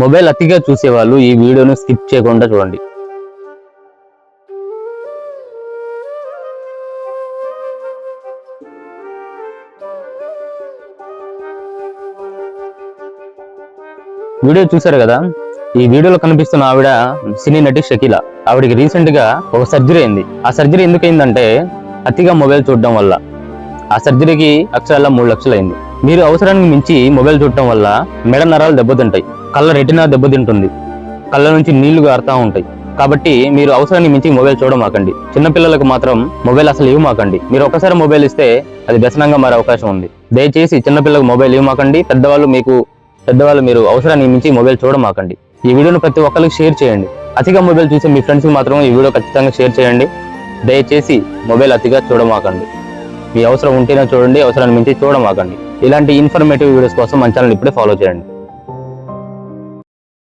Mobile అతిగా చూసేవాళ్ళు ఈ వీడియోను స్కిప్ చేయకుండా చూడండి. వీడియో చూశారు కదా. ఈ వీడియోలో కనిపిస్తున్న ఆవిడ సినీ నటి షకీలా. ఆవిడకి రీసెంట్ గా ఒక సర్జరీ అయింది. ఆ సర్జరీ ఎందుకు అయిందంటే అతిగా మొబైల్ చూడడం వల్ల. ఆ సర్జరీకి అక్షరాల 3 లక్షలు అయింది. మీరు అవసరానికి మించి మొబైల్ చూడటం వల్ల మెడ నరాలు దెబ్బతింటాయి, కళ్ళ రెటినా దెబ్బతింటుంది, కళ్ళ నుంచి నీళ్లు గారుతా ఉంటాయి. కాబట్టి మీరు అవసరానికి మించి మొబైల్ చూడమాకండి. చిన్నపిల్లలకు మాత్రం మొబైల్ అసలు ఇవ్వమాకండి. మీరు ఒకసారి మొబైల్ ఇస్తే అది వ్యసనంగా మారే అవకాశం ఉంది. దయచేసి చిన్నపిల్లలకు మొబైల్ ఇవ్వమాకండి. పెద్దవాళ్ళు మీరు అవసరానికి మించి మొబైల్ చూడమాకండి. ఈ వీడియోను ప్రతి ఒక్కరికి షేర్ చేయండి. అతిగా మొబైల్ చూసే మీ ఫ్రెండ్స్కి మాత్రం ఈ వీడియో ఖచ్చితంగా షేర్ చేయండి. దయచేసి మొబైల్ అతిగా చూడమాకండి. మీ అవసరం ఉంటేనే చూడండి, అవసరాన్ని మించి చూడమాకండి. ఇలాంటి ఇన్ఫర్మేటివ్ వీడియోస్ కోసం మన ఛానల్ ఇప్పుడే ఫాలో చేయండి.